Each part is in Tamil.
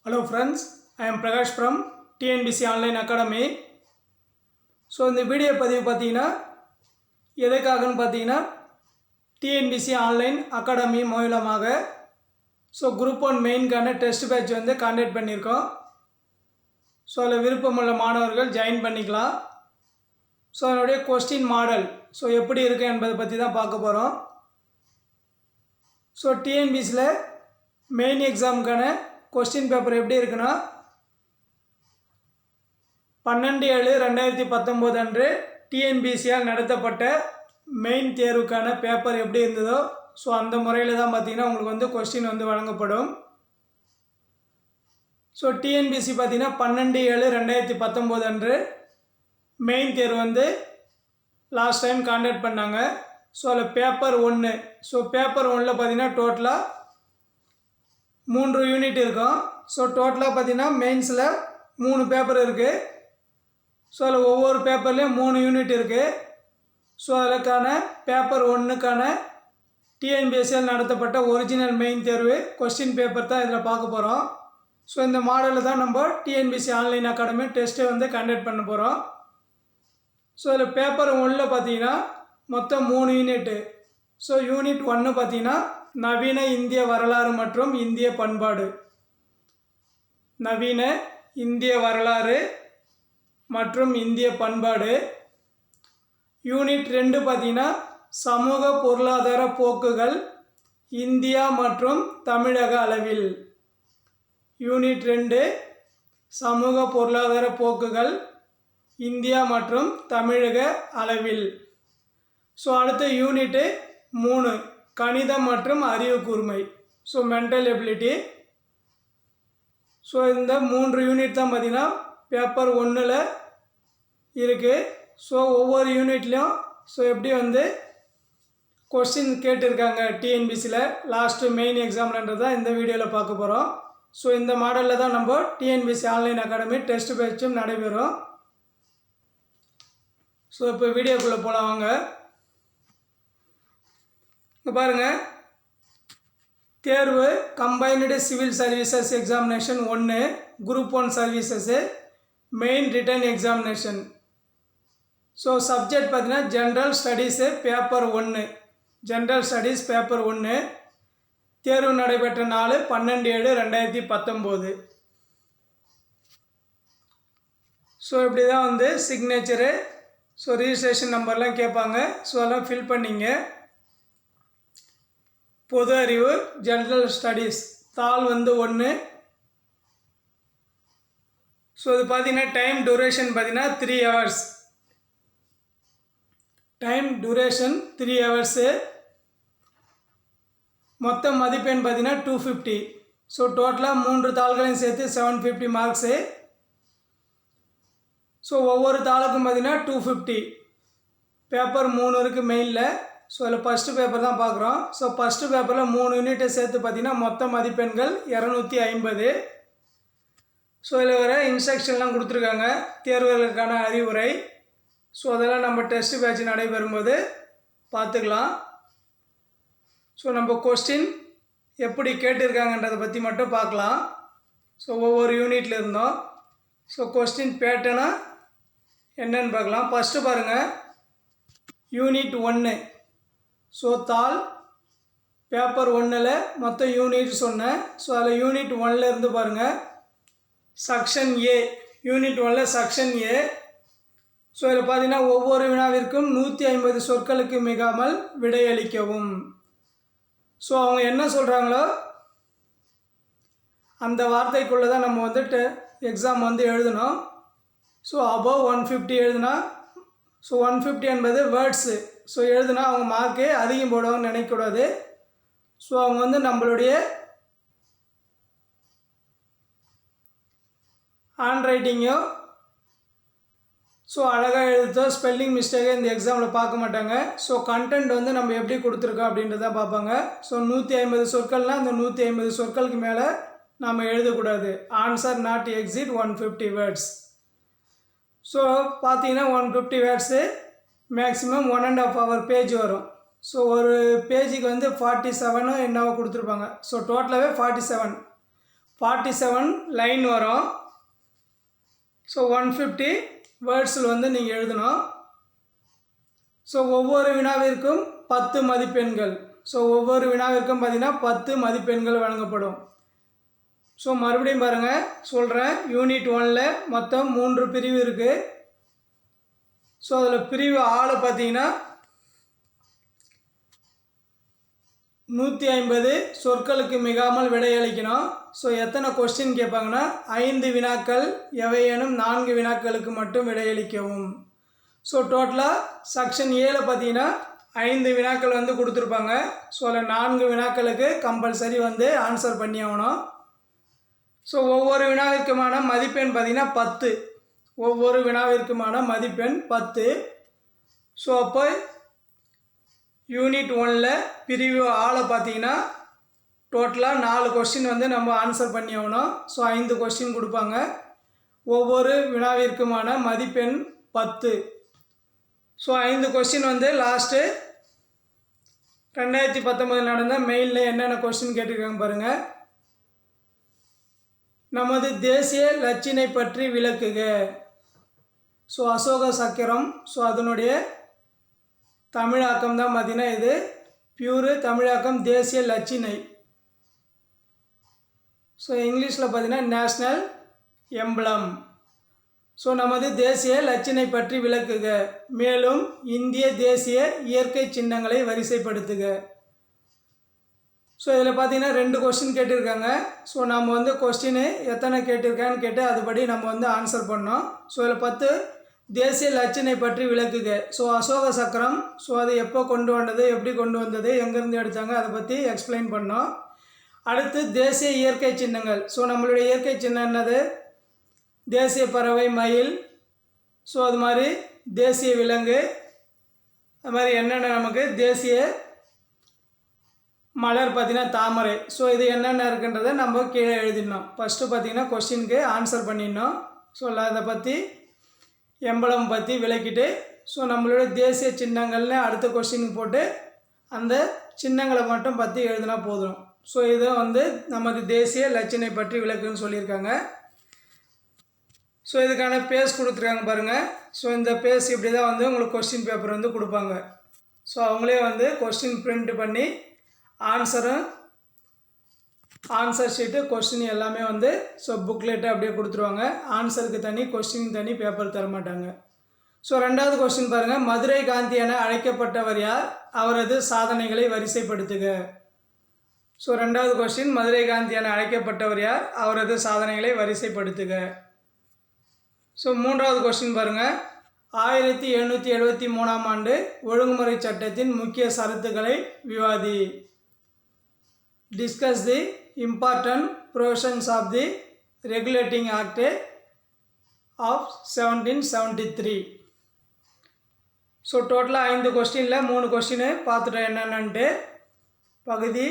Hello friends, I am Prakash from TNBC Online Academy. So இந்த வீடியோ பதிவு பார்த்தீங்கன்னா எதுக்காகன்னு பார்த்தீங்கன்னா டிஎன்பிசி ஆன்லைன் அகாடமி மூலமாக குரூப் 1 மெயின்கான டெஸ்ட் பேட்ச் காண்டக்ட் பண்ணியிருக்கோம். ஸோ அதில் விருப்பமுள்ள மாணவர்கள் ஜாயின் பண்ணிக்கலாம். ஸோ அதனுடைய கொஸ்டின் மாடல் எப்படி இருக்குது என்பதை பற்றி தான் பார்க்க போகிறோம். ஸோ டிஎன்பிசியில் மெயின் எக்ஸாமுக்கான கொஸ்டின் பேப்பர் எப்படி இருக்குன்னா 12/7/2019 அன்று டிஎன்பிசியால் நடத்தப்பட்ட மெயின் தேர்வுக்கான பேப்பர் எப்படி இருந்ததோ அந்த முறையில் தான் பார்த்திங்கன்னா உங்களுக்கு கொஸ்டின் வழங்கப்படும். ஸோ டிஎன்பிசி பார்த்திங்கன்னா 12/7/2019 அன்று மெயின் தேர்வு லாஸ்ட் டைம் காண்டக்ட் பண்ணாங்க. ஸோ அதில் பேப்பர் 1 பேப்பர் 1ல் பார்த்திங்கன்னா டோட்டலாக 3 யூனிட் இருக்கும். ஸோ டோட்டலாக பார்த்திங்கன்னா மெயின்ஸில் 3 பேப்பர் இருக்குது. ஸோ அதில் ஒவ்வொரு பேப்பர்லேயும் 3 யூனிட் இருக்குது. ஸோ அதுக்கான பேப்பர் 1க்கான டிஎன்பிஎஸ்சியால் நடத்தப்பட்ட ஒரிஜினல் மெயின் தேர்வு கொஸ்டின் பேப்பர் தான் இதில் பார்க்க போகிறோம். ஸோ இந்த மாடலில் தான் நம்ம டிஎன்பிஎஸ்சி ஆன்லைன் அகாடமி டெஸ்ட்டை கண்டக்ட் பண்ண போகிறோம். ஸோ அதில் பேப்பர் 1ல் பார்த்தீங்கன்னா மொத்தம் 3 யூனிட்டு. ஸோ யூனிட் 1 பார்த்தீங்கன்னா நவீன இந்திய வரலாறு மற்றும் இந்திய பண்பாடு. நவீன இந்திய வரலாறு மற்றும் இந்திய பண்பாடு. யூனிட் 2 பார்த்தீங்கன்னா சமூக பொருளாதார போக்குகள் இந்தியா மற்றும் தமிழக அளவில். யூனிட் 2 சமூக பொருளாதார போக்குகள் இந்தியா மற்றும் தமிழக அளவில். ஸோ அடுத்த யூனிட்டு 3 கணிதம் மற்றும் அறிவு கூர்மை. So mental ability. ஸோ இந்த 3 யூனிட் தான் பார்த்திங்கன்னா பேப்பர் 1ல் இருக்குது. ஸோ ஒவ்வொரு யூனிட்லேயும் எப்படி கொஸ்டின் கேட்டிருக்காங்க டிஎன்பிசியில் லாஸ்ட்டு மெயின் எக்ஸாம்லன்றது தான் இந்த வீடியோவில் பார்க்க போகிறோம். ஸோ இந்த மாடலில் தான் நம்ம டிஎன்பிசி ஆன்லைன் அகாடமி டெஸ்ட் பேட்சும் நடைபெறும். ஸோ இப்போ வீடியோக்குள்ளே போகலாம் வாங்க. இங்கே பாருங்கள், தேர்வு combined civil services examination 1 group 1 services main written examination. So subject பார்த்தீங்கன்னா general studies paper 1. General studies paper 1. தேர்வு நடைபெற்ற நாள் 12/7/2019. ஸோ இப்படி தான் சிக்னேச்சரு ரிஜிஸ்ட்ரேஷன் நம்பர்லாம் கேட்பாங்க. ஸோ அதெல்லாம் ஃபில் பண்ணிங்க. பொது அறிவு ஜென்ரல் ஸ்டடீஸ் தாள் 1. ஸோ இது பார்த்தீங்கன்னா டைம் டூரேஷன் பார்த்தீங்கன்னா 3 hours. Time duration 3 hours. மொத்த மதிப்பெண் பார்த்தீங்கன்னா 250. ஸோ டோட்டலாக 3 தாள்களையும் சேர்த்து 750 மார்க்ஸு. ஸோ ஒவ்வொரு தாளுக்கும் பார்த்தீங்கன்னா 250. பேப்பர் 3 இருக்குது மெயினில். ஸோ அதில் ஃபஸ்ட்டு பேப்பர் தான் பார்க்குறோம். ஸோ ஃபஸ்ட்டு பேப்பரில் 3 யூனிட்டை சேர்த்து பார்த்திங்கன்னா மொத்த மதிப்பெண்கள் 250. ஸோ இதில் வர இன்ஸ்ட்ரக்ஷன்லாம் கொடுத்துருக்காங்க, தேர்வுகளுக்கான அறிவுரை. ஸோ அதெல்லாம் நம்ம டெஸ்ட் பேட்ச் நடைபெறும்போது பார்த்துக்கலாம். ஸோ நம்ம கொஸ்டின் எப்படி கேட்டிருக்காங்கன்றதை பற்றி மட்டும் பார்க்கலாம். ஸோ ஒவ்வொரு யூனிட்டில் இருந்தோம். ஸோ கொஸ்டின் பேட்டர்னா என்னன்னு பார்க்கலாம். ஃபஸ்ட்டு பாருங்கள், யூனிட் 1. ஸோ தாள் பேப்பர் 1ல் மொத்தம் யூனிட் சொன்னேன். ஸோ அதில் யூனிட் 1ல் இருந்து பாருங்கள், செக்ஷன் ஏ. யூனிட் 1ல் செக்ஷன் ஏ. ஸோ இதில் பார்த்தீங்கன்னா ஒவ்வொரு வினாவிற்கும் 150 சொற்களுக்கு மிகாமல் விடையளிக்கவும். ஸோ அவங்க என்ன சொல்கிறாங்களோ அந்த வார்த்தைக்குள்ளே தான் நம்ம எக்ஸாம் எழுதணும். ஸோ அபவ் 150 எழுதுனா, ஸோ 150 என்பது வேர்ட்ஸு. ஸோ எழுதுனா அவங்க மார்க்கு அதிகம் போடுவாங்கன்னு நினைக்கக்கூடாது. ஸோ அவங்க நம்மளுடைய ஹேண்ட் ரைட்டிங்கோ அழகாக எழுதோ ஸ்பெல்லிங் மிஸ்டேக்கை இந்த எக்ஸாமில் பார்க்க மாட்டாங்க. ஸோ கண்டென்ட் நம்ம எப்படி கொடுத்துருக்கோம் அப்படின்றத பார்ப்பாங்க. ஸோ 150 சொற்கள்னால் அந்த 150 சொற்களுக்கு மேலே நம்ம எழுதக்கூடாது. Answer not exit 150 words. So பார்த்தீங்கன்னா 150 வேர்ட்ஸு மேக்ஸிமம் 1.5 hour பேஜ் வரும். ஸோ ஒரு பேஜுக்கு 47 என்னவோ கொடுத்துருப்பாங்க. ஸோ டோட்டலாகவே 47. 47 லைன் வரும். ஸோ 150 வேர்ட்ஸில் வந்து நீங்கள் எழுதணும். ஸோ ஒவ்வொரு வினாவிற்கும் 10 மதிப்பெண்கள். ஸோ ஒவ்வொரு வினாவிற்கும் பார்த்திங்கன்னா 10 மதிப்பெண்கள் வழங்கப்படும். ஸோ மறுபடியும் பாருங்கள் சொல்கிறேன். யூனிட் 1ல் மொத்தம் 3 பிரிவு இருக்குது. ஸோ அதில் பிரிவு 6 பார்த்தீங்கன்னா 150 சொற்களுக்கு மிகாமல் விடையளிக்கணும். ஸோ எத்தனை கொஸ்டின் கேட்பாங்கன்னா 5 வினாக்கள், எவையேனும் 4 வினாக்களுக்கு மட்டும் விடையளிக்கவும். ஸோ டோட்டலாக செக்ஷன் 7 பார்த்தீங்கன்னா 5 வினாக்கள் வந்து கொடுத்துருப்பாங்க. ஸோ அதில் 4 வினாக்களுக்கு கம்பல்சரி வந்து ஆன்சர் பண்ணி ஆகணும். ஸோ ஒவ்வொரு வினாவிற்குமான மதிப்பெண் பார்த்திங்கன்னா 10. ஒவ்வொரு வினாவிற்குமான மதிப்பெண் 10. ஸோ அப்போ யூனிட் 1ல் பிரிவு 6 பார்த்தீங்கன்னா டோட்டலாக 4 கொஸ்டின் வந்து நம்ம ஆன்சர் பண்ணி ஆகணும். ஸோ 5 கொஸ்டின் கொடுப்பாங்க. ஒவ்வொரு வினாவிற்குமான மதிப்பெண் 10. ஸோ 5 கொஸ்டின் வந்து லாஸ்ட்டு 2019 நடந்த மெயிலில் என்னென்ன கொஸ்டின் கேட்டிருக்காங்க பாருங்கள். நமது தேசிய லட்சினை பற்றி விளக்குக. ஸோ அசோக சக்கரம். ஸோ அதனுடைய தமிழாக்கம் தான் பார்த்தீங்கன்னா இது பியூரு தமிழாக்கம் தேசிய லட்சினை. ஸோ இங்கிலீஷில் பார்த்தீங்கன்னா நேஷ்னல் எம்பளம். ஸோ நமது தேசிய லட்சினை பற்றி விளக்குக. மேலும் இந்திய தேசிய இயற்கை சின்னங்களை வரிசைப்படுத்துக. ஸோ இதில் பார்த்தீங்கன்னா 2 கொஸ்டின் கேட்டிருக்காங்க. ஸோ நம்ம வந்து கொஸ்டின் எத்தனை கேட்டிருக்கான்னு கேட்டு அதுபடி நம்ம வந்து ஆன்சர் பண்ணோம். ஸோ இதில் 10 தேசிய லட்சினை பற்றி விளக்குக. ஸோ அசோக சக்கரம். ஸோ அது எப்போ கொண்டு வந்தது, எப்படி கொண்டு வந்தது, எங்கேருந்து எடுத்தாங்க, அதை பற்றி எக்ஸ்பிளைன் பண்ணோம். அடுத்து தேசிய இயற்கை சின்னங்கள். ஸோ நம்மளுடைய இயற்கை சின்னம் என்னது, தேசிய பறவை மயில். ஸோ அது மாதிரி தேசிய விலங்கு, அது மாதிரி என்னென்ன நமக்கு தேசிய மலர் பார்த்திங்கன்னா தாமரை. ஸோ இது என்னென்ன இருக்குன்றதை நம்ம கீழே எழுதிடணும். ஃபஸ்ட்டு பார்த்திங்கன்னா கொஸ்டினுக்கு ஆன்சர் பண்ணிடணும். ஸோ அதை பற்றி எம்பளம் பற்றி விளக்கிட்டு ஸோ நம்மளோட தேசிய சின்னங்கள்னு அடுத்த கொஸ்டினுக்கு போட்டு அந்த சின்னங்களை மட்டும் பற்றி எழுதினா போதும். ஸோ இதை வந்து நமது தேசிய லட்சினை பற்றி விளக்குன்னு சொல்லியிருக்காங்க. ஸோ இதுக்கான பேஸ் கொடுத்துருக்காங்க பாருங்கள். ஸோ இந்த பேஸ் இப்படி தான் வந்து உங்களுக்கு கொஸ்டின் பேப்பர் வந்து கொடுப்பாங்க. ஸோ அவங்களே வந்து கொஸ்டின் பிரிண்ட் பண்ணி ஆன்சர் ஷீட்டு கொஸ்டின் எல்லாமே வந்து ஸோ புக்லெட்டை அப்படியே கொடுத்துருவாங்க. ஆன்சருக்கு தனி, கொஸ்டின் தனி, பேப்பர் தரமாட்டாங்க. ஸோ 2வது கொஸ்டின் பாருங்கள். மதுரை காந்தி என அழைக்கப்பட்டவர் யார், அவரது சாதனைகளை வரிசைப்படுத்துக. ஸோ 2வது கொஸ்டின் மதுரை காந்தி என அழைக்கப்பட்டவர் யார், அவரது சாதனைகளை வரிசைப்படுத்துக. ஸோ 3வது கொஸ்டின் பாருங்கள். 1773ஆம் ஆண்டு ஒழுங்குமுறை சட்டத்தின் முக்கிய சரத்துக்களை விவாதி. Discuss the important provisions of the regulating act of 1773. So டோட்டலாக 5 கொஸ்டினில் 3 கொஸ்டின் பார்த்துட்டோம் என்னென்னன்ட்டு. பகுதி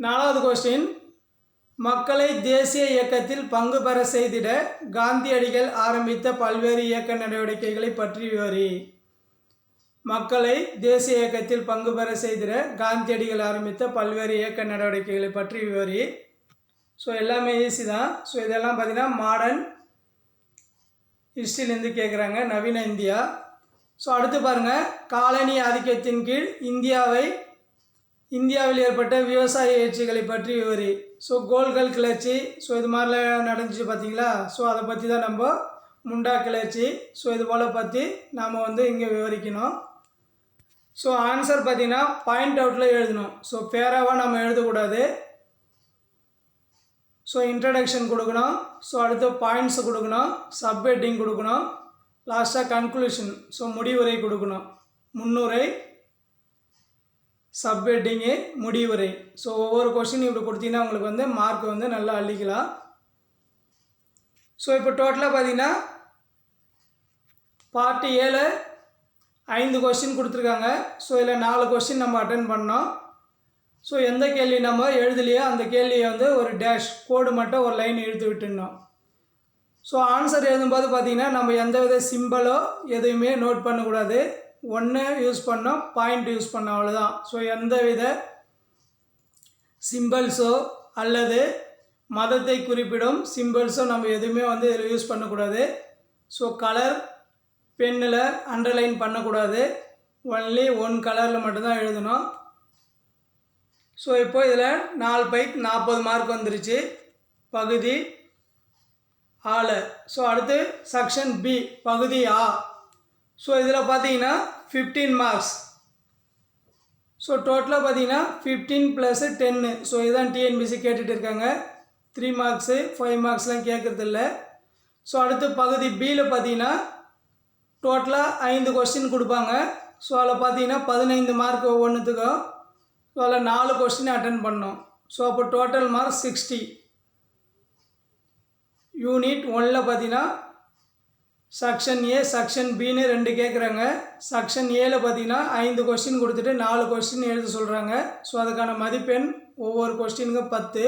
4வது கொஸ்டின். மக்களை தேசிய இயக்கத்தில் பங்கு பெற செய்திட காந்தியடிகள் ஆரம்பித்த பல்வேறு இயக்க நடவடிக்கைகளை பற்றி விவரி. மக்களை தேசிய இயக்கத்தில் பங்கு பெற செய்திட காந்தியடிகள் ஆரம்பித்த பல்வேறு இயக்க நடவடிக்கைகளை பற்றி விவரி. ஸோ எல்லாமே ஈஸி தான். ஸோ இதெல்லாம் பார்த்திங்கன்னா மாடர்ன் ஹிஸ்ட்ரியிலேருந்து கேட்குறாங்க, நவீன இந்தியா. ஸோ அடுத்து பாருங்கள். காலனி ஆதிக்கத்தின் கீழ் இந்தியாவில் ஏற்பட்ட விவசாய எழுச்சிகளை பற்றி விவரி. ஸோ கோல்கள் கிளர்ச்சி. ஸோ இது மாதிரிலாம் நடந்துச்சு பார்த்தீங்களா. ஸோ அதை பற்றி தான் நம்ம முண்டா கிளர்ச்சி. ஸோ இது போல் பற்றி நாம் வந்து இங்கே விவரிக்கணும். ஸோ ஆன்சர் பார்த்திங்கன்னா பாயிண்ட் அவுட்டில் எழுதணும். ஸோ பேராவாக நம்ம எழுதக்கூடாது. ஸோ இன்ட்ரடக்ஷன் கொடுக்கணும். ஸோ அடுத்து பாயிண்ட்ஸ் கொடுக்கணும், சப்ஹெட்டிங் கொடுக்கணும், லாஸ்ட்டாக கன்க்ளூஷன். ஸோ முடிவுரை கொடுக்கணும். முன்னுரை, சப்ஹெட்டிங்கு, முடிவுரை. ஸோ ஒவ்வொரு கொஸ்டின் இப்படி கொடுத்தீங்கன்னா உங்களுக்கு வந்து மார்க் வந்து நல்லா அள்ளிக்கலாம். ஸோ இப்போ டோட்டலாக பார்த்தீங்கன்னா பார்ட் 7 5 கொஸ்டின் கொடுத்துருக்காங்க. ஸோ இதில் 4 கொஸ்டின் நம்ம அட்டென்ட் பண்ணோம். ஸோ எந்த கேள்வி நம்ம எழுதலையோ அந்த கேள்வியை வந்து ஒரு டேஷ் கோடு மட்டும் ஒரு லைன் இழுத்து விட்டுருந்தோம். ஸோ ஆன்சர் எழுதும்போது பார்த்திங்கன்னா நம்ம எந்த வித சிம்பிளோ எதுவுமே நோட் பண்ணக்கூடாது. ஒன்று யூஸ் பண்ணோம், பாயிண்ட் யூஸ் பண்ணோம், அவ்வளோதான். ஸோ எந்த வித சிம்பிள்ஸோ அல்லது மதத்தை குறிப்பிடும் சிம்பிள்ஸும் நம்ம எதுவுமே வந்து இதில் யூஸ் பண்ணக்கூடாது. ஸோ கலர் பென்னில் அண்டர்லைன் பண்ணக்கூடாது. ஒன்லி ஒன் கலரில் மட்டும்தான் எழுதணும். ஸோ இப்போ இதில் 4 பைக் 40 மார்க் வந்துருச்சு பகுதி ஆல. ஸோ அடுத்து செக்ஷன் பி பகுதி ஆ. ஸோ இதில் பார்த்தீங்கன்னா 15 மார்க்ஸ். ஸோ டோட்டலாக பார்த்தீங்கன்னா 15 + 10. ஸோ இதுதான் டிஎன்பிசி கேட்டுட்டு இருக்காங்க. 3 மார்க்ஸு 5 மார்க்ஸ்லாம் கேட்குறது இல்லை. ஸோ அடுத்து பகுதி பியில் பார்த்தீங்கன்னா டோட்டலாக 5 கொஸ்டின் கொடுப்பாங்க. ஸோ அதில் பார்த்தீங்கன்னா 15 மார்க் ஒவ்வொன்றுத்துக்கும். ஸோ அதில் 4 கொஸ்டின் அட்டன் பண்ணோம். ஸோ அப்போ டோட்டல் மார்க் 60. யூனிட் 1ல் பார்த்தீங்கன்னா செக்ஷன் ஏ செக்ஷன் பின்னு 2 கேட்குறாங்க. செக்ஷன் ஏல பார்த்தீங்கன்னா 5 கொஸ்டின் கொடுத்துட்டு 4 கொஸ்டின் எழுத சொல்கிறாங்க. ஸோ அதுக்கான மதிப்பெண் ஒவ்வொரு கொஸ்டினுக்கும் 10.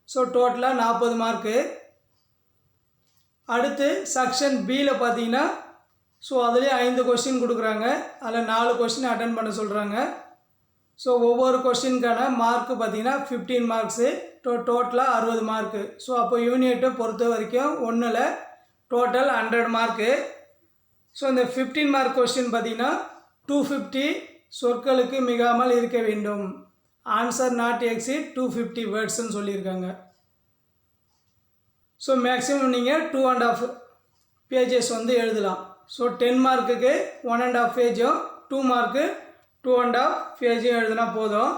ஸோ டோட்டலாக 40 மார்க்கு. அடுத்து செக்ஷன் பியில் பார்த்தீங்கன்னா ஸோ அதுலேயே 5 கொஸ்டின் கொடுக்குறாங்க. அதில் 4 கொஸ்டின் அட்டன் பண்ண சொல்கிறாங்க. ஸோ ஒவ்வொரு கொஸ்டினுக்கான மார்க்கு பார்த்தீங்கன்னா 15 மார்க்ஸு. டோட்டலாக 60 மார்க்கு. ஸோ அப்போ யூனிட்டை பொறுத்த வரைக்கும் 1ல் டோட்டல் 100 மார்க்கு. ஸோ இந்த 15 மார்க் கொஸ்டின் பார்த்தீங்கன்னா 250 சொற்களுக்கு மிகாமல் இருக்க வேண்டும். ஆன்சர் நாட் எக்ஸிட் 250 வேர்ட்ஸ்ன்னு சொல்லியிருக்காங்க. ஸோ மேக்ஸிமம் நீங்கள் 2.5 பேஜஸ் வந்து எழுதலாம். ஸோ 10 மார்க்குக்கு 1.5 பேஜும் 2 மார்க்கு 2.5 பேஜும் எழுதினா போதும்.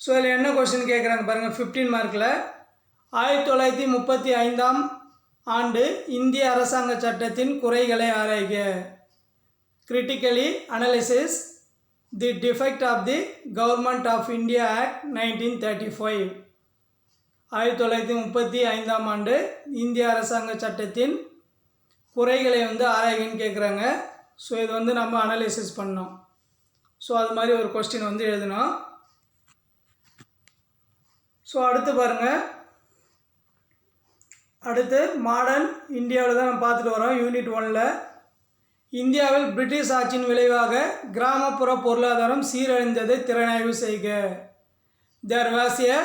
ஸோ இதில் என்ன கொஸ்டின் கேட்குறாங்க பாருங்கள். 15 மார்க்கில் 1935ஆம் ஆண்டு இந்திய அரசாங்க சட்டத்தின் குறைகளை ஆராய்க. Critically analysis the defect of the government of India act 1935. 1935ஆம் ஆண்டு இந்திய அரசாங்க சட்டத்தின் குறைகளை வந்து ஆராய்கன்னு கேட்குறாங்க. ஸோ இது வந்து நம்ம அனலைசிஸ் பண்ணோம். ஸோ அது மாதிரி ஒரு கொஸ்டின் வந்து எழுதணும். ஸோ அடுத்து பாருங்கள். அடுத்து மாடர்ன் இந்தியாவில் தான் நம்ம பார்த்துட்டு வரோம். யூனிட் 1ல் இந்தியாவில் பிரிட்டிஷ் ஆட்சியின் விளைவாக கிராமப்புற பொருளாதாரம் சீரழிந்ததை திறனாய்வு செய்க. There was a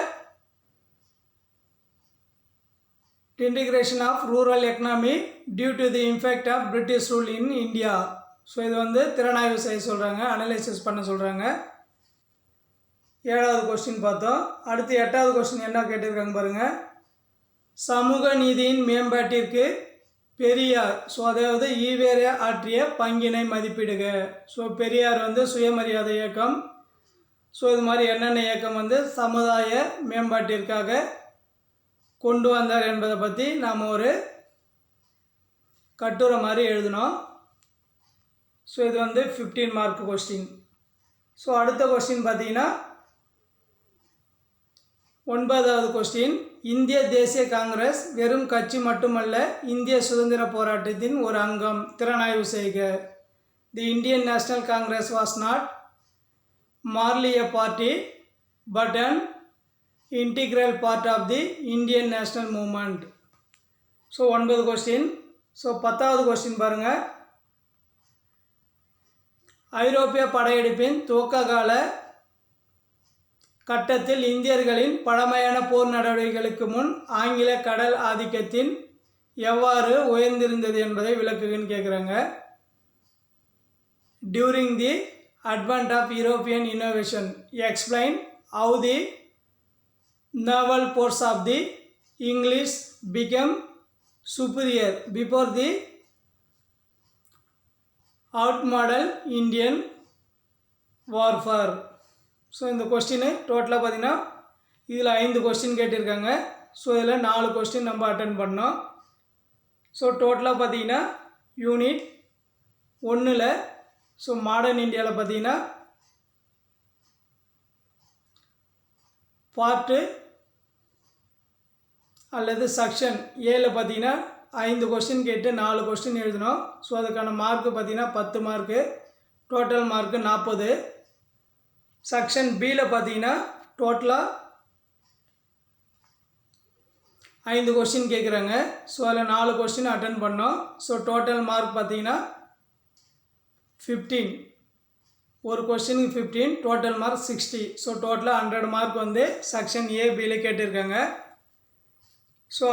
integration of rural economy due to the impact of British rule in India. So இது வந்து திறனாய்வு செய்ய சொல்கிறாங்க, அனலைசிஸ் பண்ண சொல்கிறாங்க. 7வது கொஸ்டின் பார்த்தோம். அடுத்து 8வது கொஸ்டின் என்ன கேட்டிருக்காங்க பாருங்கள். சமூக நீதியின் மேம்பாட்டிற்கு பெரியார் ஸோ அதாவது ஈவேரா ஆற்றிய பங்கினை மதிப்பிடுக. ஸோ பெரியார் வந்து சுயமரியாதை இயக்கம். ஸோ இது மாதிரி என்னென்ன இயக்கம் வந்து சமுதாய மேம்பாட்டிற்காக கொண்டு வந்தார் என்பதை பற்றி நாம் ஒரு கட்டுரை மாதிரி எழுதினோம். ஸோ இது வந்து 15 மார்க் கொஸ்டின். ஸோ அடுத்த கொஸ்டின் பார்த்தீங்கன்னா 9வது கொஸ்டின். இந்திய தேசிய காங்கிரஸ் வெறும் கட்சி மட்டுமல்ல, இந்திய சுதந்திர போராட்டத்தின் ஒரு அங்கம். திறனாய்வு செய்க. The Indian National Congress was not merely a party but an integral part of the Indian national movement. So 9 question. So 10வது கொஸ்டின் பாருங்கள். ஐரோப்பிய படையெடுப்பின் துவக்க கால கட்டத்தில் இந்தியர்களின் பழமையான போர் நடவடிக்கைகளுக்கு முன் ஆங்கில கடல் ஆதிக்கத்தின் எவ்வாறு உயர்ந்திருந்தது என்பதை விளக்குன்னு கேட்குறாங்க. During the advent of European innovation explain how the naval force of the English became superior before the outmodel Indian warfare. So இந்த கொஸ்டின் டோட்டலாக பார்த்தீங்கன்னா இதில் 5 கொஸ்டின் கேட்டிருக்காங்க. ஸோ இதில் 4 கொஸ்டின் நம்ம அட்டன் பண்ணோம். ஸோ டோட்டலாக பார்த்தீங்கன்னா யூனிட் 1ல் ஸோ மாடர்ன் இந்தியாவில் பார்த்தீங்கன்னா பார்ட்டு அல்லது செக்ஷன் ஏல பார்த்தீங்கன்னா 5 கொஸ்டின் கேட்டு 4 கொஸ்டின் எழுதணும். ஸோ அதுக்கான மார்க்கு பார்த்தீங்கன்னா 10 மார்க்கு. Total mark 40. செக்ஷன் பியில் பார்த்தீங்கன்னா டோட்டலாக 5 கொஸ்டின் கேட்குறாங்க. ஸோ அதில் 4 கொஸ்டின் அட்டன் பண்ணோம். ஸோ டோட்டல் மார்க் பார்த்தீங்கன்னா 15. ஒரு கொஸ்டினுக்கு 15, டோட்டல் மார்க் 60. ஸோ டோட்டலாக 100 மார்க் வந்து செக்ஷன் ஏ பியில் கேட்டிருக்காங்க. ஸோ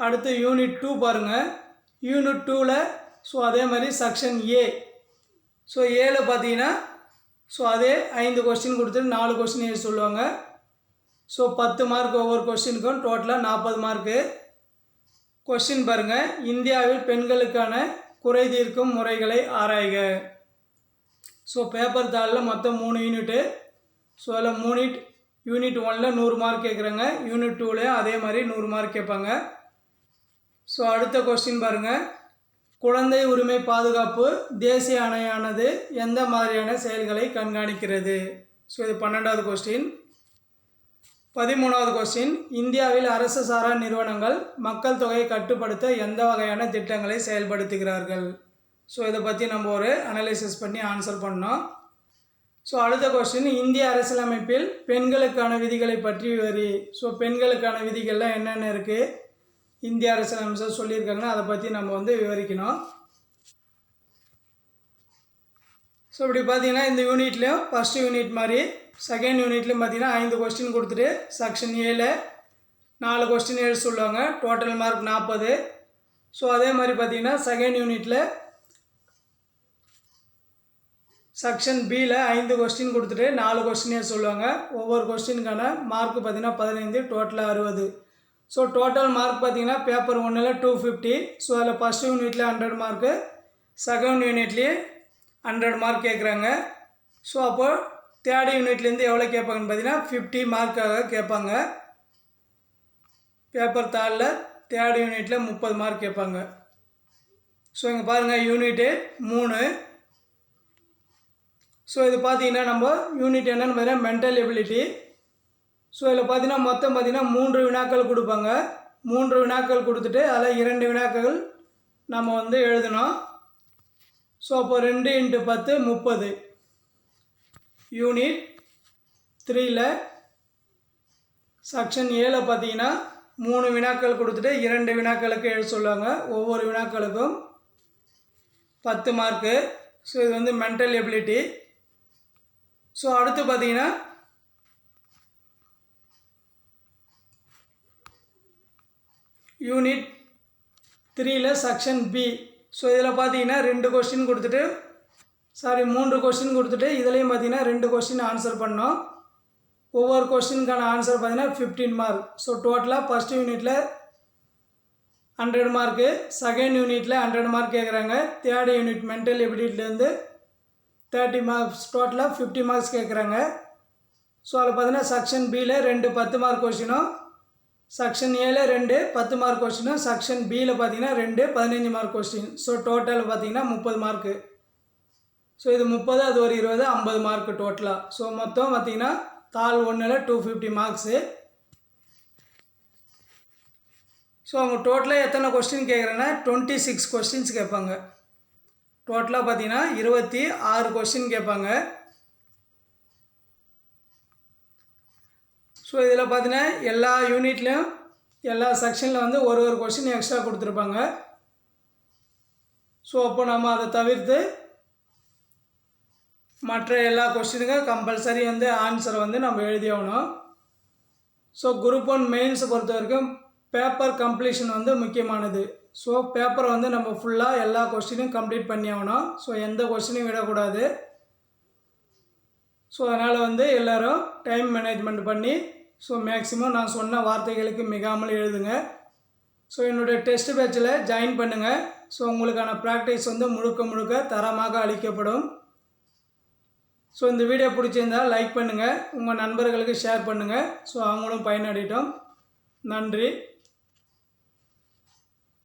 அடுத்து யூனிட் 2 பாருங்கள். யூனிட் 2ல் ஸோ அதே மாதிரி செக்ஷன் ஏ. ஸோ ஏல பார்த்தீங்கன்னா ஸோ அதே 5 கொஸ்டின் கொடுத்துட்டு 4 கொஸ்டின் எழுத சொல்லுவாங்க. ஸோ 10 மார்க் ஒவ்வொரு கொஸ்டினுக்கும், டோட்டலாக 40 மார்க்கு. கொஸ்டின் பாருங்கள். இந்தியாவில் பெண்களுக்கான குறை தீர்க்கும் முறைகளை ஆராய்க. ஸோ பேப்பர் தாளில் மொத்தம் 3 யூனிட்டு. ஸோ அதில் யூனிட் 1ல் 100 மார்க் கேட்குறாங்க. யூனிட் 2லேயும் அதே மாதிரி 100 மார்க் கேட்பாங்க. ஸோ அடுத்த கொஸ்டின் பாருங்கள். குழந்தை உரிமை பாதுகாப்பு தேசிய ஆணையானது எந்த மாதிரியான செயல்களை கண்காணிக்கிறது? ஸோ இது 12வது கொஸ்டின். 13வது கொஸ்டின். இந்தியாவில் அரசு சாரா நிறுவனங்கள் மக்கள் தொகையை கட்டுப்படுத்த எந்த வகையான திட்டங்களை செயல்படுத்துகிறார்கள்? ஸோ இதை பற்றி நம்ம ஒரு அனலைசிஸ் பண்ணி ஆன்சர் பண்ணோம். ஸோ அடுத்த கொஸ்டின். இந்திய அரசியலமைப்பில் பெண்களுக்கான விதிகளை பற்றி விவரி. ஸோ பெண்களுக்கான விதிகள்லாம் என்னென்ன இருக்குது, இந்திய அரசியலமைப்பில் சொல்லியிருக்காங்கன்னா அதை பற்றி நம்ம விவரிக்கணும். ஸோ இப்படி பார்த்தீங்கன்னா இந்த யூனிட்லேயும் ஃபஸ்ட் யூனிட் மாதிரி செகண்ட் யூனிட்லேயும் பார்த்தீங்கன்னா 5 கொஸ்டின் கொடுத்துட்டு செக்ஷன் ஏல 4 கொஸ்டின் எழுத சொல்லுவாங்க. Total mark 40. ஸோ அதே மாதிரி பார்த்தீங்கன்னா செகண்ட் யூனிட்டில் செக்ஷன் பியில் 5 கொஸ்டின் கொடுத்துட்டு 4 கொஸ்டின் எழுத சொல்லுவாங்க. ஒவ்வொரு கொஸ்டினுக்கான மார்க் பார்த்தீங்கன்னா 15, டோட்டலாக 60. ஸோ டோட்டல் மார்க் பார்த்தீங்கன்னா பேப்பர் 1ல் 250. ஸோ அதில் ஃபஸ்ட் யூனிட்டில் 100 மார்க்கு, செகண்ட் யூனிட்லேயே 100 மார்க் கேட்குறாங்க. ஸோ அப்போ தேர்ட் யூனிட்லேருந்து எவ்வளோ கேட்பாங்கன்னு பார்த்தீங்கன்னா 50 மார்க்காக கேட்பாங்க. பேப்பர் தாளில் தேர்ட் யூனிட்டில் 30 மார்க் கேட்பாங்க. ஸோ இங்கே பாருங்கள் யூனிட்டு 3. ஸோ இது பார்த்தீங்கன்னா நம்ம யூனிட் என்னென்னு பார்த்தீங்கன்னா மென்டல் எபிலிட்டி. ஸோ இதில் பார்த்தீங்கன்னா மொத்தம் பார்த்தீங்கன்னா 3 வினாக்கள் கொடுப்பாங்க. 3 வினாக்கள் கொடுத்துட்டு அதில் 2 வினாக்கள் நம்ம எழுதணும். ஸோ அப்போ 2 × 10 30. யூனிட் 3ல் செக்ஷன் ஏல பார்த்தீங்கன்னா 3 வினாக்கள் கொடுத்துட்டு 2 வினாக்களுக்கு எழுத சொல்லுவாங்க. ஒவ்வொரு வினாக்களுக்கும் 10 மார்க்கு. ஸோ இது மென்டல் எபிலிட்டி. ஸோ அடுத்து பார்த்தீங்கன்னா யூனிட் 3ல் செக்ஷன் பி. ஸோ இதில் பார்த்தீங்கன்னா 3 கொஸ்டின் கொடுத்துட்டு இதுலேயும் பார்த்தீங்கன்னா 2 கொஸ்டின் ஆன்சர் பண்ணோம். ஒவ்வொரு கொஸ்டினுக்கான ஆன்சர் பார்த்தீங்கன்னா 15 மார்க். ஸோ டோட்டலாக ஃபஸ்ட் யூனிட்டில் 100 மார்க்கு, செகண்ட் யூனிட்டில் 100 மார்க் கேட்குறாங்க. தேர்ட் யூனிட் மென்டல் எபிலிட்டிலேருந்து 30 மார்க்ஸ், டோட்டலாக 50 மார்க்ஸ் கேட்குறாங்க. ஸோ அதில் பார்த்தீங்கன்னா செக்ஷன் பியில் 2 10 மார்க் கொஸ்டினும், செக்ஷன் ஏல 2 10 மார்க் கொஸ்டினும், செக்ஷன் பியில் பார்த்தீங்கன்னா 2 15 மார்க் கொஸ்டின். ஸோ டோட்டல் பார்த்தீங்கன்னா 30 மார்க்கு. ஸோ இது 30, அது ஒரு 20, 50 மார்க்கு டோட்டலாக. ஸோ மொத்தம் பார்த்தீங்கன்னா தாள் 1ல் 250 மார்க்ஸு. ஸோ அவங்க டோட்டலாக எத்தனை கொஸ்டின் கேட்குறேன்னா 26 கொஸ்டின்ஸ் கேட்பாங்க. டோட்டலாக பார்த்தீங்கன்னா 26 கொஸ்டின் கேட்பாங்க. ஸோ இதில் பார்த்தீங்கன்னா எல்லா யூனிட்லேயும் எல்லா செக்ஷனில் ஒரு கொஸ்டின் எக்ஸ்ட்ரா கொடுத்துருப்பாங்க. ஸோ அப்போ நம்ம அதை தவிர்த்து மற்ற எல்லா கொஸ்டினுக்கும் கம்பல்சரி ஆன்சரை நம்ம எழுதி ஆகணும். ஸோ குரூப் 1 மெயின்ஸை பொறுத்த வரைக்கும் பேப்பர் கம்ப்ளீஷன் முக்கியமானது. ஸோ பேப்பரை நம்ம ஃபுல்லாக எல்லா கொஸ்டினும் கம்ப்ளீட் பண்ணி ஆகணும். ஸோ எந்த கொஸ்டினையும் விடக்கூடாது. ஸோ அதனால் எல்லோரும் டைம் மேனேஜ்மெண்ட் பண்ணி ஸோ மேக்ஸிமம் நான் சொன்ன வார்த்தைகளுக்கு மிகாமல் எழுதுங்க. ஸோ என்னுடைய டெஸ்ட் பேட்சில் ஜாயின் பண்ணுங்கள். ஸோ உங்களுக்கான ப்ராக்டிஸ் முழுக்க தரமாக அளிக்கப்படும். ஸோ இந்த வீடியோ பிடிச்சிருந்தால் லைக் பண்ணுங்கள், உங்கள் நண்பர்களுக்கு ஷேர் பண்ணுங்கள். ஸோ அவங்களும் பயனடையட்டும். நன்றி.